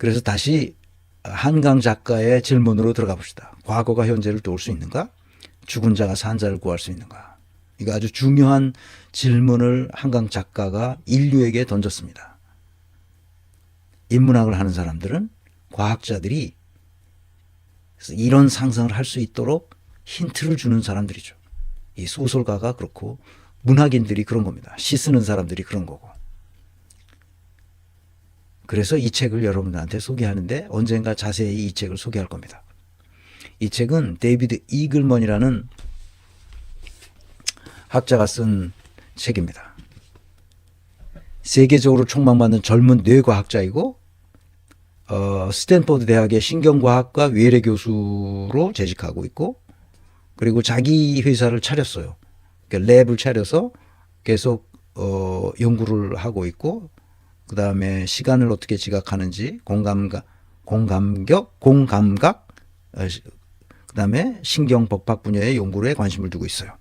그래서 다시 한강 작가의 질문으로 들어가 봅시다. 과거가 현재를 도울 수 있는가? 죽은 자가 산 자를 구할 수 있는가? 이거 아주 중요한 질문을 한강 작가가 인류에게 던졌습니다. 인문학을 하는 사람들은, 과학자들이 이런 상상을 할 수 있도록 힌트를 주는 사람들이죠. 이 소설가가 그렇고 문학인들이 그런 겁니다. 시 쓰는 사람들이 그런 거고. 그래서 이 책을 여러분들한테 소개하는데 언젠가 자세히 이 책을 소개할 겁니다. 이 책은 데이비드 이글먼이라는 학자가 쓴 책입니다. 세계적으로 촉망받는 젊은 뇌과학자이고 스탠포드 대학의 신경과학과 외래 교수로 재직하고 있고, 그리고 자기 회사를 차렸어요. 그러니까 랩을 차려서 계속 연구를 하고 있고, 그 다음에 시간을 어떻게 지각하는지, 공감각, 그 다음에 신경법학 분야의 연구에 관심을 두고 있어요.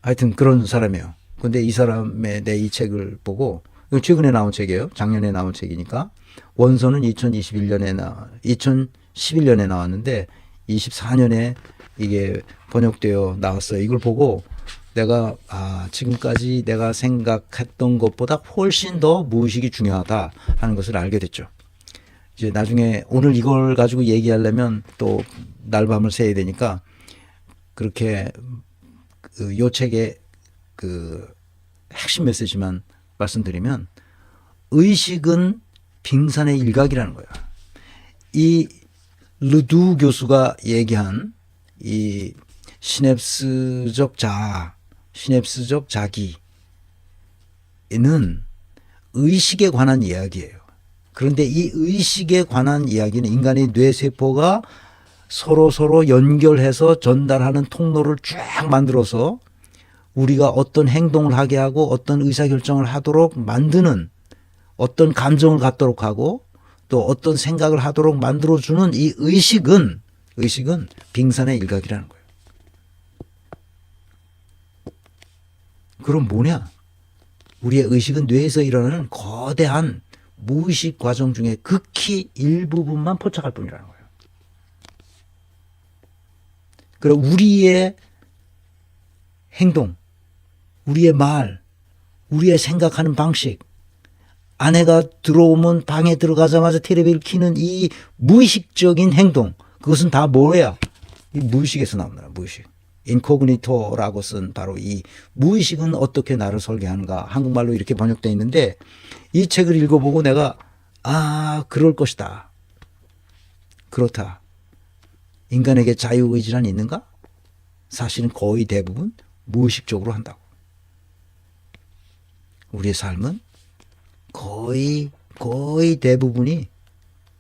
하여튼 그런 사람이에요. 근데 이 사람의 내 이 책을 보고, 이거 최근에 나온 책이에요. 작년에 나온 책이니까. 원서는 2011년에 나왔는데 24년에 이게 번역되어 나왔어요. 이걸 보고 내가 지금까지 내가 생각했던 것보다 훨씬 더 무의식이 중요하다 하는 것을 알게 됐죠. 이제 나중에 오늘 이걸 가지고 얘기하려면 또 날밤을 새야 되니까, 그렇게 요 책의 그 핵심 메시지만 말씀드리면, 의식은 빙산의 일각이라는 거예요. 이 르두 교수가 얘기한 이 시냅스적 자아, 시냅스적 자기는 의식에 관한 이야기예요. 그런데 이 의식에 관한 이야기는 인간의 뇌세포가 서로 연결해서 전달하는 통로를 쫙 만들어서 우리가 어떤 행동을 하게 하고 어떤 의사결정을 하도록 만드는, 어떤 감정을 갖도록 하고 또 어떤 생각을 하도록 만들어주는 이 의식은 빙산의 일각이라는 거예요. 그럼 뭐냐? 우리의 의식은 뇌에서 일어나는 거대한 무의식 과정 중에 극히 일부분만 포착할 뿐이라는 거예요. 그럼 우리의 행동, 우리의 말, 우리의 생각하는 방식, 아내가 들어오면 방에 들어가자마자 텔레비를 켜는 이 무의식적인 행동, 그것은 다 뭐야? 이 무의식에서 나옵니다. 무의식. 인코그니토라고 쓴 바로 이 무의식은 어떻게 나를 설계하는가, 한국말로 이렇게 번역되어 있는데, 이 책을 읽어보고 내가 그럴 것이다. 그렇다. 인간에게 자유의지란 있는가? 사실은 거의 대부분 무의식적으로 한다고. 우리의 삶은 거의 대부분이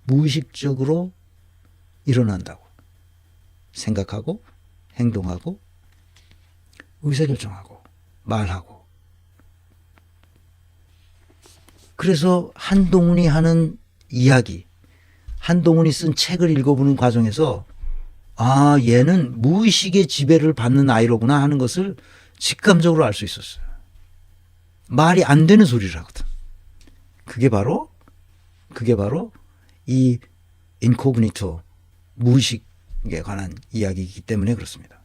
무의식적으로 일어난다고. 생각하고 행동하고 의사결정하고 말하고. 그래서 한동훈이 하는 이야기, 한동훈이 쓴 책을 읽어보는 과정에서 얘는 무의식의 지배를 받는 아이로구나 하는 것을 직감적으로 알 수 있었어요. 말이 안 되는 소리를 하거든. 그게 바로 이 인코그니토, 무의식에 관한 이야기이기 때문에 그렇습니다.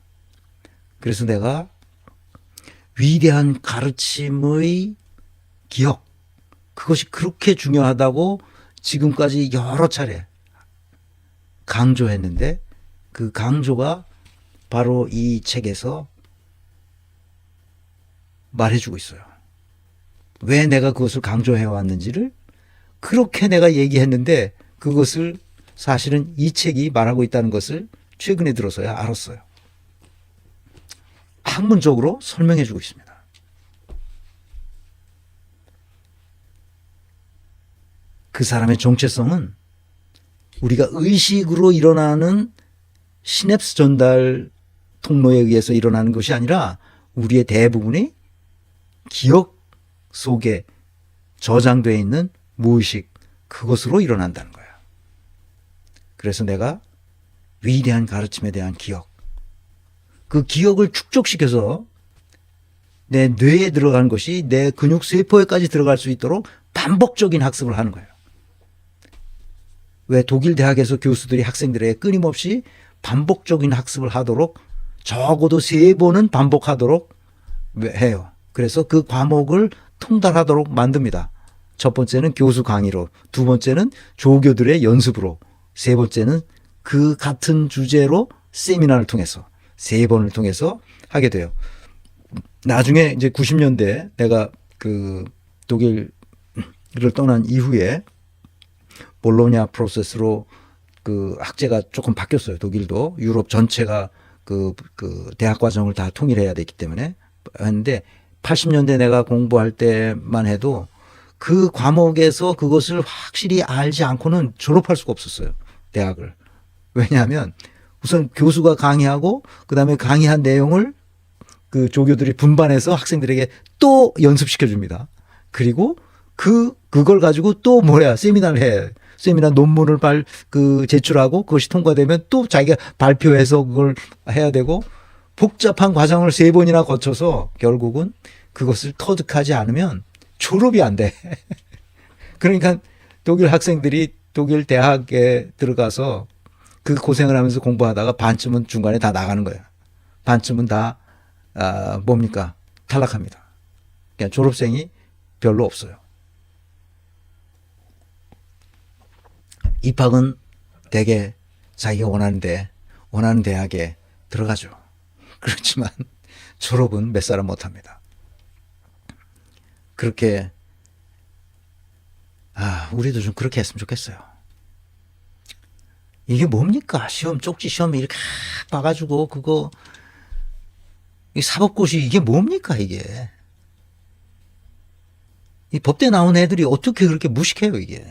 그래서 내가 위대한 가르침의 기억, 그것이 그렇게 중요하다고 지금까지 여러 차례 강조했는데, 그 강조가 바로 이 책에서 말해주고 있어요. 왜 내가 그것을 강조해 왔는지를 그렇게 내가 얘기했는데, 그것을 사실은 이 책이 말하고 있다는 것을 최근에 들어서야 알았어요. 학문적으로 설명해 주고 있습니다. 그 사람의 정체성은 우리가 의식으로 일어나는 시냅스 전달 통로에 의해서 일어나는 것이 아니라 우리의 대부분이 기억 속에 저장되어 있는 무의식, 그것으로 일어난다는 거야. 그래서 내가 위대한 가르침에 대한 기억, 그 기억을 축적시켜서 내 뇌에 들어간 것이 내 근육 세포에까지 들어갈 수 있도록 반복적인 학습을 하는 거예요. 왜 독일 대학에서 교수들이 학생들에게 끊임없이 반복적인 학습을 하도록 적어도 3번은 반복하도록 해요. 그래서 그 과목을 통달하도록 만듭니다. 첫 번째는 교수 강의로, 두 번째는 조교들의 연습으로, 세 번째는 그 같은 주제로 세미나를 통해서 3번을 통해서 하게 돼요. 나중에 이제 90년대 내가 그 독일을 떠난 이후에 볼로냐 프로세스로 그 학제가 조금 바뀌었어요. 독일도 유럽 전체가 그 대학 과정을 다 통일해야 되기 때문에 했는데 80년대 내가 공부할 때만 해도 그 과목에서 그것을 확실히 알지 않고는 졸업할 수가 없었어요. 대학을. 왜냐하면 우선 교수가 강의하고 그다음에 강의한 내용을 그 조교들이 분반해서 학생들에게 또 연습시켜 줍니다. 그리고 그걸 가지고 또 세미나를 해. 세미나 논문을 제출하고 그것이 통과되면 또 자기가 발표해서 그걸 해야 되고 복잡한 과정을 3번이나 거쳐서 결국은 그것을 터득하지 않으면 졸업이 안 돼. 그러니까 독일 학생들이 독일 대학에 들어가서 그 고생을 하면서 공부하다가 반쯤은 중간에 다 나가는 거예요. 반쯤은 다 탈락합니다. 그러니까 졸업생이 별로 없어요. 입학은 대개 자기가 원하는 대학에 들어가죠. 그렇지만 졸업은 몇 사람 못합니다. 그렇게 우리도 좀 그렇게 했으면 좋겠어요. 이게 뭡니까? 쪽지 시험 이렇게 봐가지고 그거 사법고시 이게 뭡니까 이게? 이 법대 나온 애들이 어떻게 그렇게 무식해요 이게?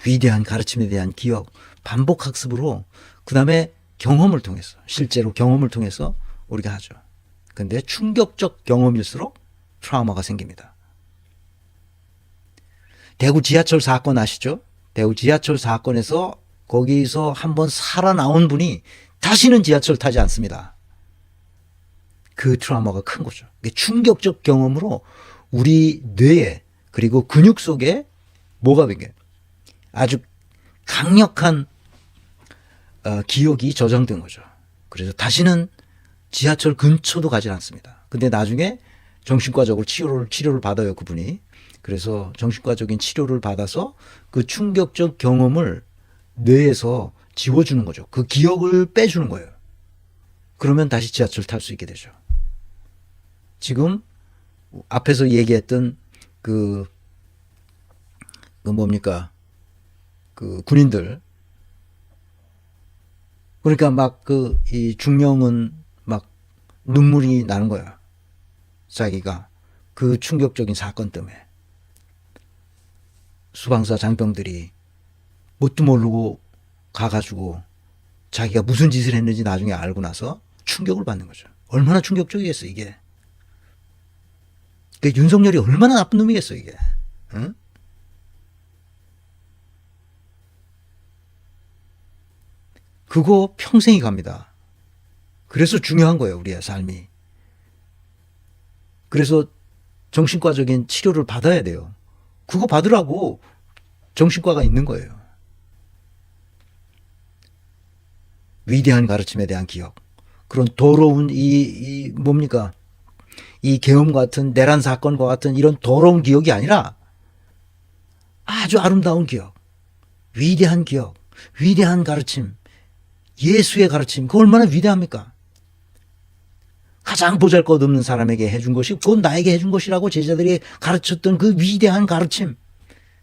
위대한 가르침에 대한 기억, 반복 학습으로 그다음에 경험을 통해서 실제로 경험을 통해서 우리가 하죠. 근데 충격적 경험일수록 트라우마가 생깁니다. 대구 지하철 사건 아시죠? 대구 지하철 사건에서 거기서 한번 살아나온 분이 다시는 지하철 타지 않습니다. 그 트라우마가 큰 거죠. 충격적 경험으로 우리 뇌에 그리고 근육 속에 뭐가 되게 아주 강력한 기억이 저장된 거죠. 그래서 다시는 지하철 근처도 가지 않습니다. 근데 나중에 정신과적으로 치료를 받아요, 그분이. 그래서 정신과적인 치료를 받아서 그 충격적 경험을 뇌에서 지워주는 거죠. 그 기억을 빼주는 거예요. 그러면 다시 지하철 탈 수 있게 되죠. 지금 앞에서 얘기했던 그 군인들. 그러니까 이 중령은 눈물이 나는 거야. 자기가 그 충격적인 사건 때문에. 수방사 장병들이 뭣도 모르고 가가지고 자기가 무슨 짓을 했는지 나중에 알고 나서 충격을 받는 거죠. 얼마나 충격적이겠어, 이게. 윤석열이 얼마나 나쁜 놈이겠어, 이게. 응? 그거 평생이 갑니다. 그래서 중요한 거예요, 우리의 삶이. 그래서 정신과적인 치료를 받아야 돼요. 그거 받으라고 정신과가 있는 거예요. 위대한 가르침에 대한 기억. 그런 더러운 이 계엄 같은 내란 사건과 같은 이런 더러운 기억이 아니라 아주 아름다운 기억, 위대한 기억, 위대한 가르침, 예수의 가르침, 그거 얼마나 위대합니까? 가장 보잘것없는 사람에게 해준 것이 그건 나에게 해준 것이라고 제자들이 가르쳤던 그 위대한 가르침,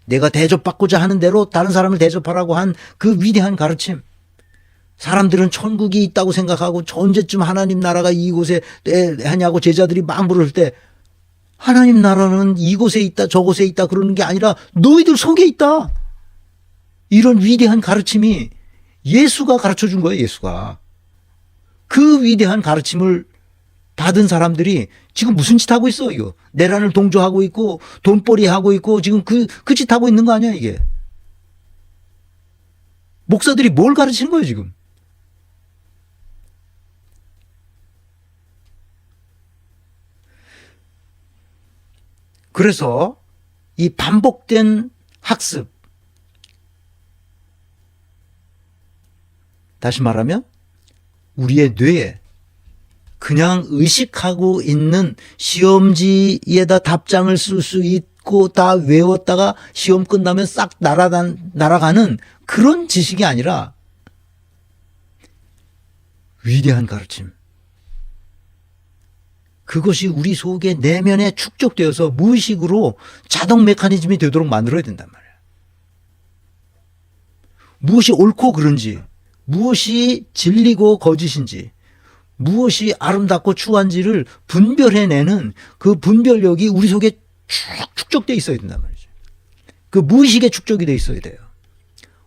내가 대접받고자 하는 대로 다른 사람을 대접하라고 한 그 위대한 가르침. 사람들은 천국이 있다고 생각하고 언제쯤 하나님 나라가 이곳에 하냐고 제자들이 막 물을 때 하나님 나라는 이곳에 있다 저곳에 있다 그러는 게 아니라 너희들 속에 있다. 이런 위대한 가르침이 예수가 가르쳐준 거예요. 예수가. 그 위대한 가르침을 받은 사람들이 지금 무슨 짓 하고 있어 이거. 내란을 동조하고 있고 돈벌이 하고 있고 지금 그 짓 하고 있는 거 아니야 이게. 목사들이 뭘 가르치는 거예요 지금. 그래서 이 반복된 학습, 다시 말하면 우리의 뇌에 그냥 의식하고 있는 시험지에다 답장을 쓸 수 있고 다 외웠다가 시험 끝나면 싹 날아가는 그런 지식이 아니라 위대한 가르침. 그것이 우리 속의 내면에 축적되어서 무의식으로 자동 메커니즘이 되도록 만들어야 된단 말이에요. 무엇이 옳고 그른지, 무엇이 진리고 거짓인지, 무엇이 아름답고 추한지를 분별해내는 그 분별력이 우리 속에 쭉 축적되어 있어야 된단 말이죠. 그 무의식에 축적이 되어 있어야 돼요.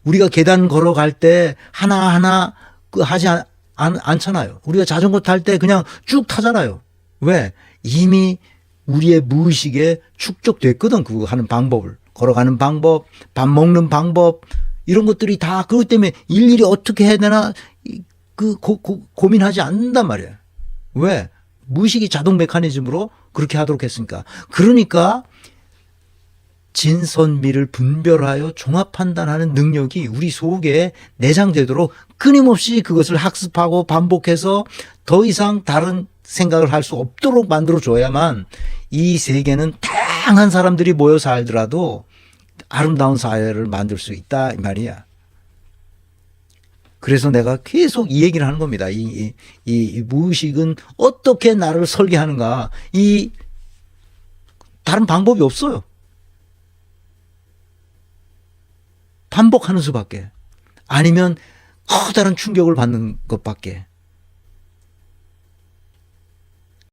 우리가 계단 걸어갈 때 하나하나 하지 않잖아요. 우리가 자전거 탈 때 그냥 쭉 타잖아요. 왜? 이미 우리의 무의식에 축적됐거든. 그거 하는 방법을. 걸어가는 방법, 밥 먹는 방법, 이런 것들이 다 그것 때문에 일일이 어떻게 해야 되나 고민하지 않는단 말이에요. 왜? 무의식이 자동 메커니즘으로 그렇게 하도록 했으니까. 그러니까 진선미를 분별하여 종합 판단하는 능력이 우리 속에 내장되도록 끊임없이 그것을 학습하고 반복해서 더 이상 다른 생각을 할 수 없도록 만들어줘야만 이 세계는 다양한 사람들이 모여 살더라도 아름다운 사회를 만들 수 있다 이 말이야. 그래서 내가 계속 이 얘기를 하는 겁니다. 이 무의식은 어떻게 나를 설계하는가. 다른 방법이 없어요. 반복하는 수밖에. 아니면 커다란 충격을 받는 것밖에.